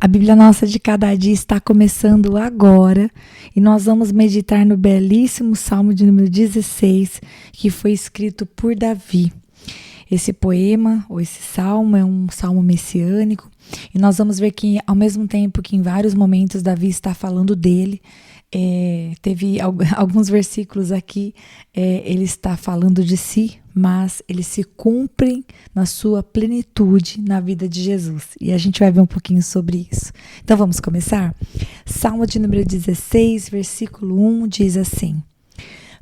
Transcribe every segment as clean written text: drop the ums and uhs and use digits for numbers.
A Bíblia Nossa de Cada Dia está começando agora e nós vamos meditar no belíssimo Salmo de número 16, que foi escrito por Davi. Esse poema, ou esse salmo, é um salmo messiânico e nós vamos ver que, ao mesmo tempo que em vários momentos Davi está falando dele, teve alguns versículos aqui, ele está falando de si, mas eles se cumprem na sua plenitude na vida de Jesus. E a gente vai ver um pouquinho sobre isso. Então vamos começar? Salmo de número 16, versículo 1 diz assim: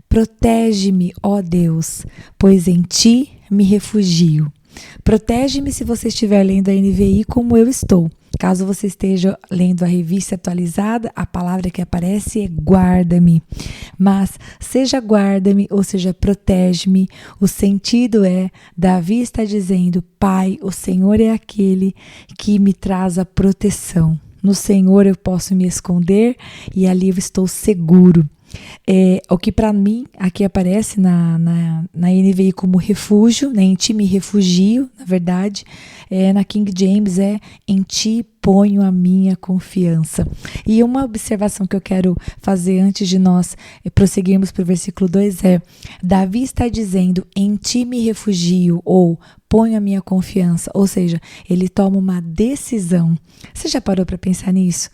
Protege-me, ó Deus, pois em ti me refugio. Protege-me se você estiver lendo a NVI como eu estou. Caso você esteja lendo a revista atualizada, a palavra que aparece é guarda-me. Mas seja guarda-me ou seja protege-me, o sentido é, Davi está dizendo, Pai, o Senhor é aquele que me traz a proteção. No Senhor eu posso me esconder e ali eu estou seguro. O que para mim aqui aparece na NVI como refúgio, né? Em ti me refugio, na verdade, na King James em ti ponho a minha confiança. E uma observação que eu quero fazer antes de nós prosseguirmos para o versículo 2 Davi está dizendo em ti me refugio ou ponho a minha confiança, ou seja, ele toma uma decisão. Você já parou para pensar nisso?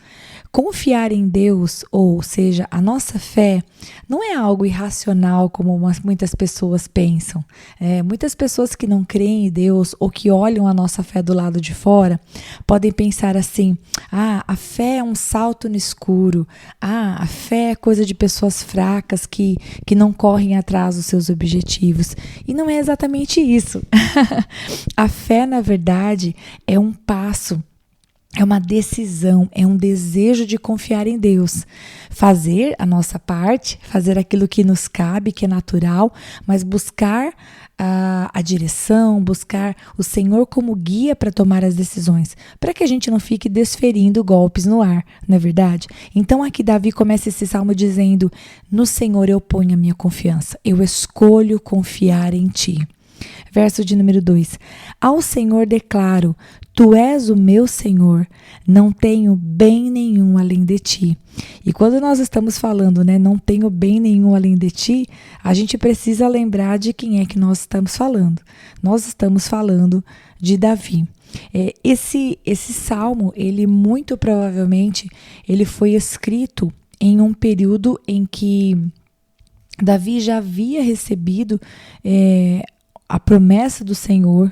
Confiar em Deus, ou seja, a nossa fé, não é algo irracional como muitas pessoas pensam. Muitas pessoas que não creem em Deus ou que olham a nossa fé do lado de fora podem pensar assim, a fé é um salto no escuro, a fé é coisa de pessoas fracas que não correm atrás dos seus objetivos. E não é exatamente isso. A fé, na verdade, é um passo. É uma decisão, é um desejo de confiar em Deus. Fazer a nossa parte, fazer aquilo que nos cabe, que é natural, mas buscar a direção, buscar o Senhor como guia para tomar as decisões, para que a gente não fique desferindo golpes no ar, não é verdade? Então aqui Davi começa esse salmo dizendo, no Senhor eu ponho a minha confiança, eu escolho confiar em ti. Verso de número 2, ao Senhor declaro, tu és o meu Senhor, não tenho bem nenhum além de ti. E quando nós estamos falando, não tenho bem nenhum além de ti, a gente precisa lembrar de quem é que nós estamos falando. Nós estamos falando de Davi. Esse salmo, ele muito provavelmente, ele foi escrito em um período em que Davi já havia recebido a promessa do Senhor,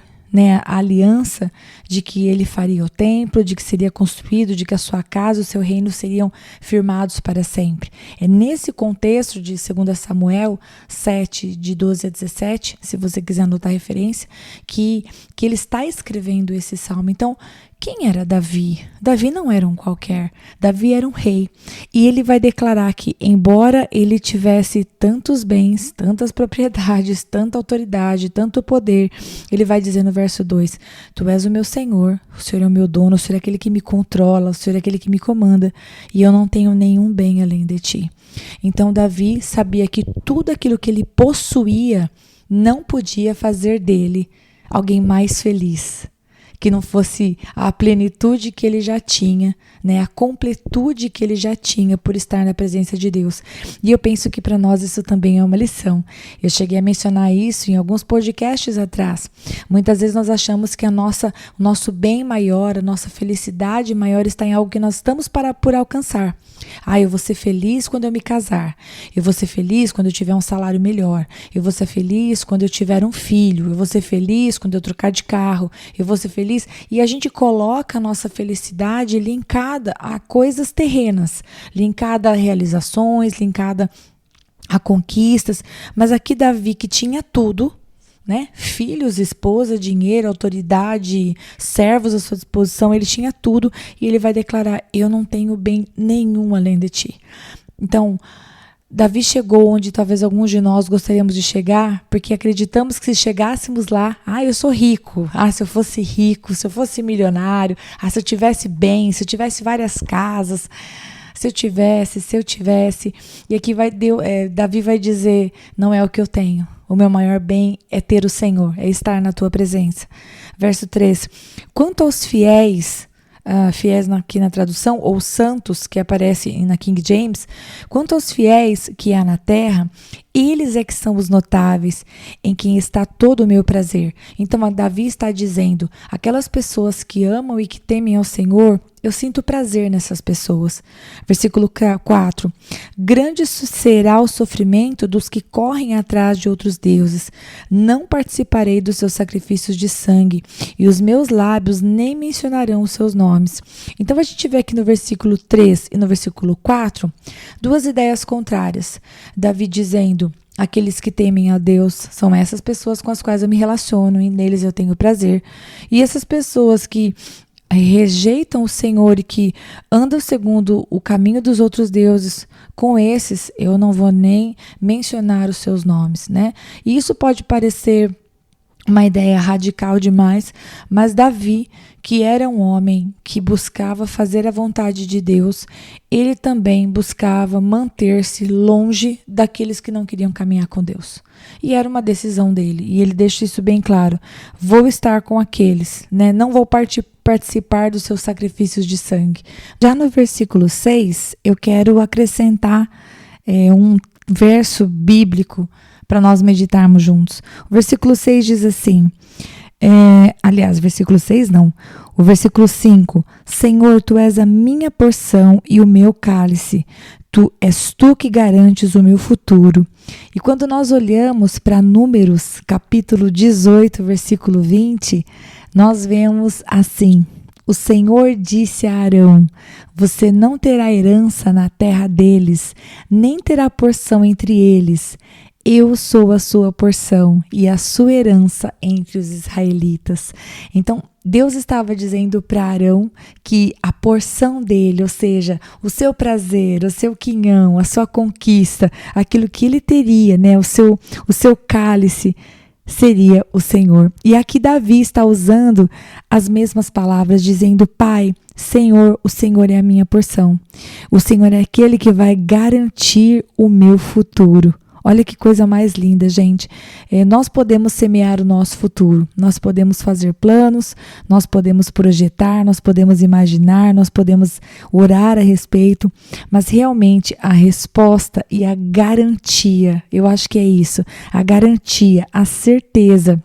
a aliança de que ele faria o templo, de que seria construído, de que a sua casa e o seu reino seriam firmados para sempre. É nesse contexto de 2 Samuel 7, de 12 a 17, se você quiser anotar a referência, que ele está escrevendo esse salmo. Então, quem era Davi? Davi não era um qualquer, Davi era um rei. E ele vai declarar que, embora ele tivesse tantos bens, tantas propriedades, tanta autoridade, tanto poder, ele vai dizer no verso 2, tu és o meu Senhor, o Senhor é o meu dono, o Senhor é aquele que me controla, o Senhor é aquele que me comanda, e eu não tenho nenhum bem além de ti. Então Davi sabia que tudo aquilo que ele possuía não podia fazer dele alguém mais feliz, que não fosse a plenitude que ele já tinha, a completude que ele já tinha por estar na presença de Deus. E eu penso que para nós isso também é uma lição. Eu cheguei a mencionar isso em alguns podcasts atrás. Muitas vezes nós achamos que o nosso bem maior, a nossa felicidade maior está em algo que nós estamos por alcançar. Eu vou ser feliz quando eu me casar. Eu vou ser feliz quando eu tiver um salário melhor. Eu vou ser feliz quando eu tiver um filho. Eu vou ser feliz quando eu trocar de carro. Eu vou ser feliz. E a gente coloca a nossa felicidade linkada a coisas terrenas, linkada a realizações, linkada a conquistas. Mas aqui Davi, que tinha tudo, filhos, esposa, dinheiro, autoridade, servos à sua disposição, ele tinha tudo e ele vai declarar, eu não tenho bem nenhum além de ti. Então, Davi chegou onde talvez alguns de nós gostaríamos de chegar, porque acreditamos que se chegássemos lá, eu sou rico, se eu fosse rico, se eu fosse milionário, se eu tivesse bem, se eu tivesse várias casas, se eu tivesse, e aqui Davi vai dizer, não é o que eu tenho, o meu maior bem é ter o Senhor, é estar na tua presença. Verso 3, quanto aos fiéis, fiéis aqui na tradução, ou santos, que aparece na King James, quanto aos fiéis que há na terra, eles é que são os notáveis, em quem está todo o meu prazer. Então, Davi está dizendo, aquelas pessoas que amam e que temem ao Senhor, eu sinto prazer nessas pessoas. Versículo 4. Grande será o sofrimento dos que correm atrás de outros deuses. Não participarei dos seus sacrifícios de sangue, e os meus lábios nem mencionarão os seus nomes. Então, a gente vê aqui no versículo 3 e no versículo 4, duas ideias contrárias. Davi dizendo, aqueles que temem a Deus são essas pessoas com as quais eu me relaciono e neles eu tenho prazer. E essas pessoas que rejeitam o Senhor e que andam segundo o caminho dos outros deuses, com esses eu não vou nem mencionar os seus nomes, né? E isso pode parecer uma ideia radical demais, mas Davi, que era um homem que buscava fazer a vontade de Deus, ele também buscava manter-se longe daqueles que não queriam caminhar com Deus. E era uma decisão dele, e ele deixa isso bem claro. Vou estar com aqueles, né? Não vou participar dos seus sacrifícios de sangue. Já no versículo 6, eu quero acrescentar um verso bíblico para nós meditarmos juntos. O versículo 6 diz assim, versículo 6 não, o versículo 5, Senhor, Tu és a minha porção e o meu cálice, és Tu que garantes o meu futuro. E quando nós olhamos para Números, capítulo 18, versículo 20, nós vemos assim, o Senhor disse a Arão, você não terá herança na terra deles, nem terá porção entre eles. Eu sou a sua porção e a sua herança entre os israelitas. Então, Deus estava dizendo para Arão que a porção dele, ou seja, o seu prazer, o seu quinhão, a sua conquista, aquilo que ele teria, né, o seu cálice, seria o Senhor. E aqui Davi está usando as mesmas palavras, dizendo, Pai, Senhor, o Senhor é a minha porção. O Senhor é aquele que vai garantir o meu futuro. Olha que coisa mais linda, gente. Nós podemos semear o nosso futuro, nós podemos fazer planos, nós podemos projetar, nós podemos imaginar, nós podemos orar a respeito, mas realmente a resposta e a garantia, eu acho que é isso, a garantia, a certeza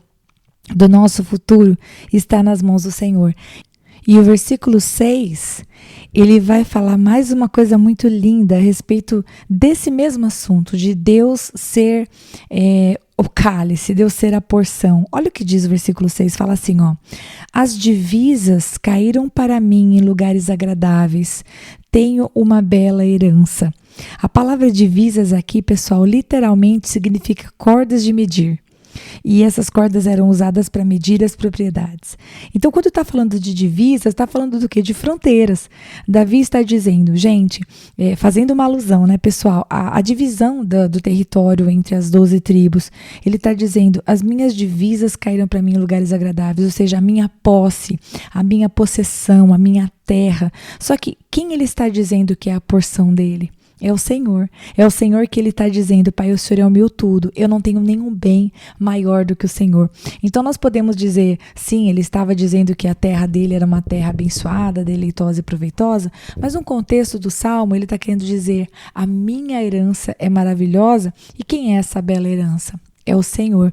do nosso futuro está nas mãos do Senhor. E o versículo 6, ele vai falar mais uma coisa muito linda a respeito desse mesmo assunto, de Deus ser o cálice, Deus ser a porção. Olha o que diz o versículo 6, fala assim, ó. As divisas caíram para mim em lugares agradáveis, tenho uma bela herança. A palavra divisas aqui, pessoal, literalmente significa cordas de medir. E essas cordas eram usadas para medir as propriedades. Então, quando está falando de divisas, está falando do quê? De fronteiras. Davi está dizendo, gente, fazendo uma alusão, né, pessoal, a divisão do território entre as 12 tribos. Ele está dizendo, as minhas divisas caíram para mim em lugares agradáveis, ou seja, a minha posse, a minha possessão, a minha terra. Só que quem ele está dizendo que é a porção dele? É o Senhor que ele está dizendo, Pai, o Senhor é o meu tudo, eu não tenho nenhum bem maior do que o Senhor. Então nós podemos dizer, sim, ele estava dizendo que a terra dele era uma terra abençoada, deleitosa e proveitosa, mas no contexto do Salmo ele está querendo dizer, a minha herança é maravilhosa, e quem é essa bela herança? É o Senhor.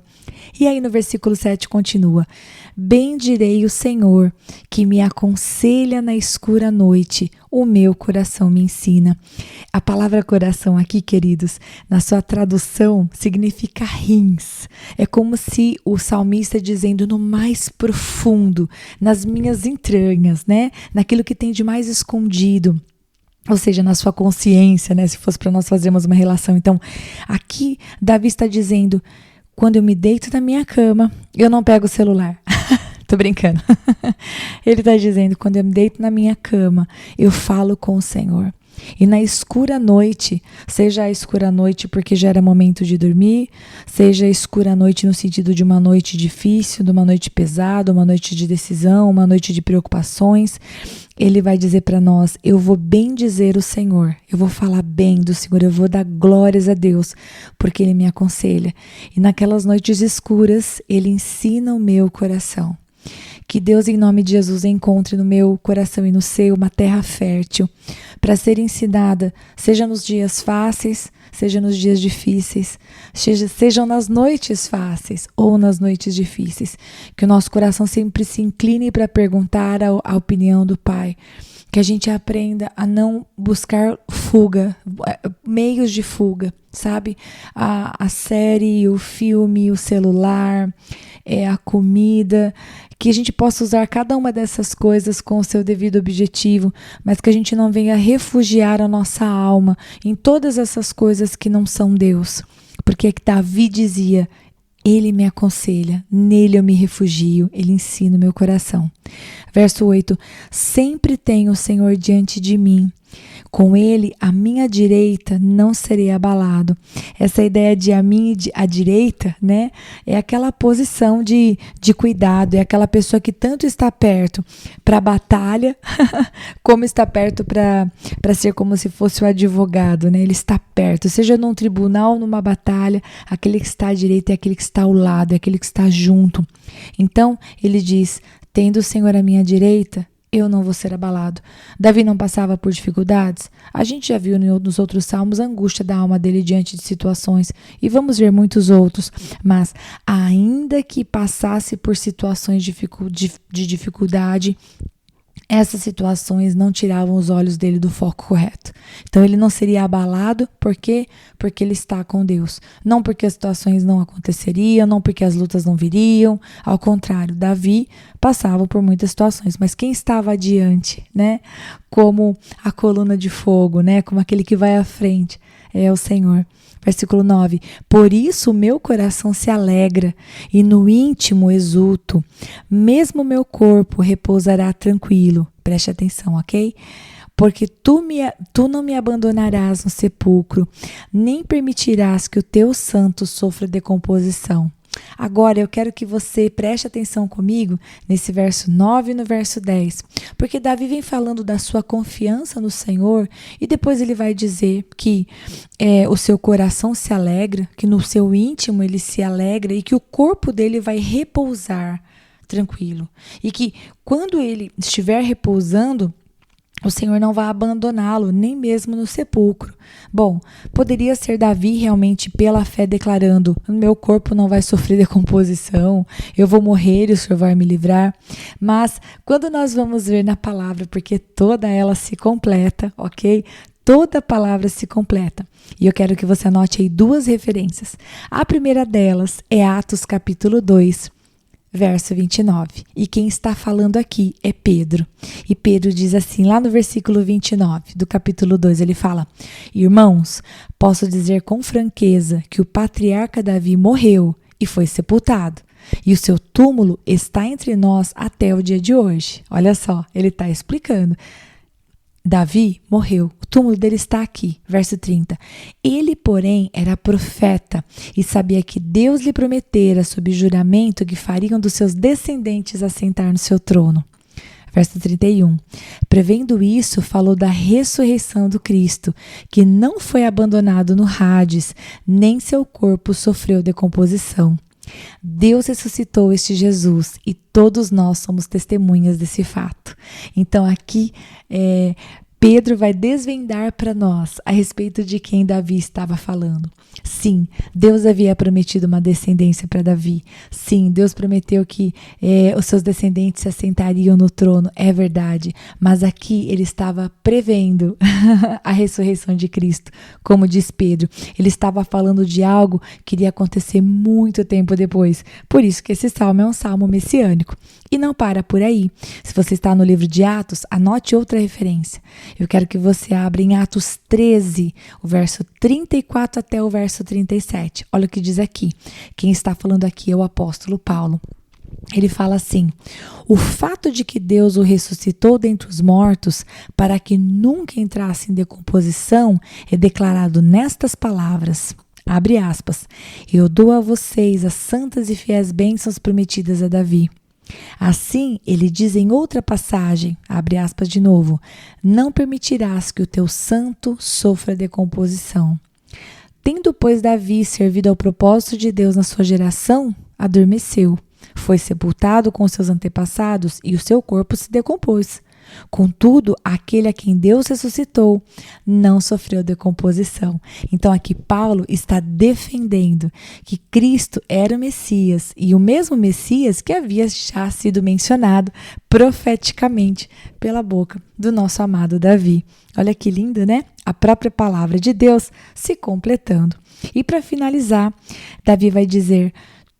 E aí no versículo 7 continua, bendirei o Senhor, que me aconselha na escura noite, o meu coração me ensina. A palavra coração aqui, queridos, na sua tradução, significa rins. É como se o salmista dizendo no mais profundo, nas minhas entranhas, né? Naquilo que tem de mais escondido. Ou seja, na sua consciência, né? Se fosse para nós fazermos uma relação. Então, aqui Davi está dizendo, quando eu me deito na minha cama, eu não pego o celular. Tô brincando. Ele está dizendo, quando eu me deito na minha cama, eu falo com o Senhor. E na escura noite, seja a escura noite porque já era momento de dormir, seja a escura noite no sentido de uma noite difícil, de uma noite pesada, uma noite de decisão, uma noite de preocupações, ele vai dizer para nós, eu vou bendizer o Senhor, eu vou falar bem do Senhor, eu vou dar glórias a Deus, porque Ele me aconselha. E naquelas noites escuras, Ele ensina o meu coração. Que Deus, em nome de Jesus, encontre no meu coração e no seu uma terra fértil para ser ensinada, seja nos dias fáceis, seja nos dias difíceis, sejam nas noites fáceis ou nas noites difíceis. Que o nosso coração sempre se incline para perguntar a opinião do Pai. Que a gente aprenda a não buscar fuga, meios de fuga, sabe? A série, o filme, o celular, a comida, que a gente possa usar cada uma dessas coisas com o seu devido objetivo, mas que a gente não venha refugiar a nossa alma em todas essas coisas que não são Deus. Porque Davi dizia: Ele me aconselha, nele eu me refugio, ele ensina o meu coração. Verso 8, sempre tenho o Senhor diante de mim, com ele à minha direita não serei abalado. Essa ideia de a minha à direita, né, é aquela posição de cuidado, é aquela pessoa que tanto está perto para a batalha, como está perto para ser como se fosse o advogado, né? Ele está perto, seja num tribunal, numa batalha, aquele que está à direita é aquele que está ao lado, é aquele que está junto. Então, ele diz: tendo o Senhor à minha direita, eu não vou ser abalado. Davi não passava por dificuldades? A gente já viu nos outros salmos a angústia da alma dele diante de situações, e vamos ver muitos outros, mas ainda que passasse por situações de dificuldade, essas situações não tiravam os olhos dele do foco correto. Então ele não seria abalado, por quê? Porque ele está com Deus. Não porque as situações não aconteceriam, não porque as lutas não viriam. Ao contrário, Davi passava por muitas situações, mas quem estava adiante, né? Como a coluna de fogo, né? Como aquele que vai à frente, é o Senhor. Versículo 9, por isso o meu coração se alegra e no íntimo exulto, mesmo meu corpo repousará tranquilo. Preste atenção, ok? Porque tu não me abandonarás no sepulcro, nem permitirás que o teu santo sofra decomposição. Agora eu quero que você preste atenção comigo nesse verso 9 e no verso 10, porque Davi vem falando da sua confiança no Senhor e depois ele vai dizer que o seu coração se alegra, que no seu íntimo ele se alegra e que o corpo dele vai repousar tranquilo. E que quando ele estiver repousando, o Senhor não vai abandoná-lo, nem mesmo no sepulcro. Bom, poderia ser Davi realmente pela fé declarando: meu corpo não vai sofrer decomposição, eu vou morrer e o Senhor vai me livrar. Mas quando nós vamos ver na palavra, porque toda ela se completa, ok? Toda a palavra se completa. E eu quero que você anote aí duas referências. A primeira delas é Atos capítulo 2. Verso 29. E quem está falando aqui é Pedro. E Pedro diz assim, lá no versículo 29 do capítulo 2, ele fala: irmãos, posso dizer com franqueza que o patriarca Davi morreu e foi sepultado. E o seu túmulo está entre nós até o dia de hoje. Olha só, ele está explicando. Davi morreu, o túmulo dele está aqui, verso 30. Ele, porém, era profeta e sabia que Deus lhe prometera sob juramento que fariam dos seus descendentes assentar no seu trono. Verso 31. Prevendo isso, falou da ressurreição do Cristo, que não foi abandonado no Hades, nem seu corpo sofreu decomposição. Deus ressuscitou este Jesus e todos nós somos testemunhas desse fato. Então aqui Pedro vai desvendar para nós a respeito de quem Davi estava falando. Sim, Deus havia prometido uma descendência para Davi. Sim, Deus prometeu que os seus descendentes se assentariam no trono, é verdade. Mas aqui ele estava prevendo a ressurreição de Cristo, como diz Pedro. Ele estava falando de algo que iria acontecer muito tempo depois. Por isso que esse salmo é um salmo messiânico. E não para por aí. Se você está no livro de Atos, anote outra referência. Eu quero que você abra em Atos 13, o verso 34 até o verso 37. Olha o que diz aqui. Quem está falando aqui é o apóstolo Paulo. Ele fala assim: o fato de que Deus o ressuscitou dentre os mortos para que nunca entrasse em decomposição é declarado nestas palavras. Abre aspas. Eu dou a vocês as santas e fiéis bênçãos prometidas a Davi. Assim, ele diz em outra passagem, abre aspas de novo, não permitirás que o teu santo sofra decomposição. Tendo, pois, Davi servido ao propósito de Deus na sua geração, adormeceu foi sepultado com seus antepassados e o seu corpo se decompôs. Contudo, aquele a quem Deus ressuscitou não sofreu decomposição. Então aqui Paulo está defendendo que Cristo era o Messias e o mesmo Messias que havia já sido mencionado profeticamente pela boca do nosso amado Davi. Olha que lindo, né? A própria palavra de Deus se completando. E para finalizar, Davi vai dizer: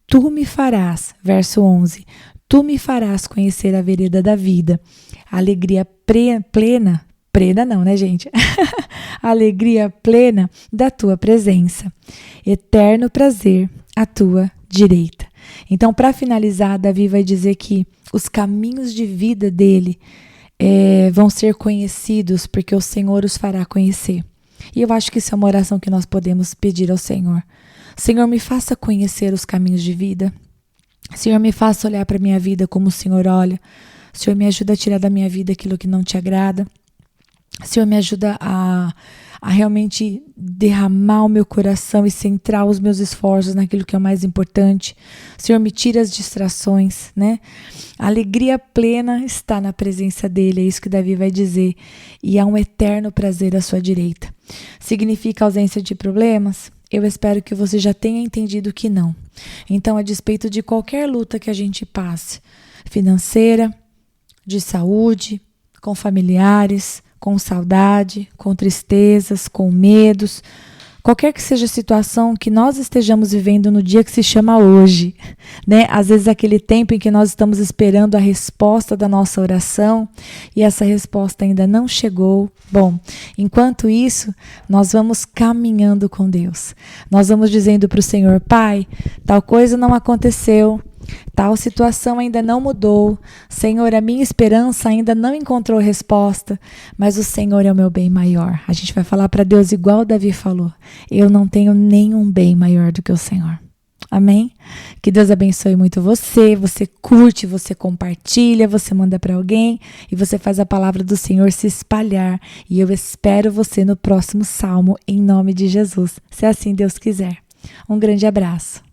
tu me farás, verso 11, tu me farás conhecer a vereda da vida. Alegria plena não, né, gente? Alegria plena da tua presença. Eterno prazer à tua direita. Então, para finalizar, Davi vai dizer que os caminhos de vida dele vão ser conhecidos, porque o Senhor os fará conhecer. E eu acho que isso é uma oração que nós podemos pedir ao Senhor. Senhor, me faça conhecer os caminhos de vida. Senhor, me faça olhar para a minha vida como o Senhor olha. Senhor, me ajuda a tirar da minha vida aquilo que não te agrada. Senhor, me ajuda a realmente derramar o meu coração e centrar os meus esforços naquilo que é o mais importante. Senhor, me tira as distrações, né? A alegria plena está na presença dele, é isso que Davi vai dizer. E há um eterno prazer à sua direita. Significa ausência de problemas? Eu espero que você já tenha entendido que não. Então, a despeito de qualquer luta que a gente passe, financeira, de saúde, com familiares, com saudade, com tristezas, com medos, qualquer que seja a situação que nós estejamos vivendo no dia que se chama hoje, né? Às vezes aquele tempo em que nós estamos esperando a resposta da nossa oração e essa resposta ainda não chegou. Bom, enquanto isso, nós vamos caminhando com Deus. Nós vamos dizendo para o Senhor: Pai, tal coisa não aconteceu, tal situação ainda não mudou. Senhor, a minha esperança ainda não encontrou resposta, mas o Senhor é o meu bem maior. A gente vai falar para Deus igual Davi falou: eu não tenho nenhum bem maior do que o Senhor. Amém? Que Deus abençoe muito você. Você curte, você compartilha, você manda para alguém e você faz a palavra do Senhor se espalhar. E eu espero você no próximo salmo, em nome de Jesus, se assim Deus quiser. Um grande abraço.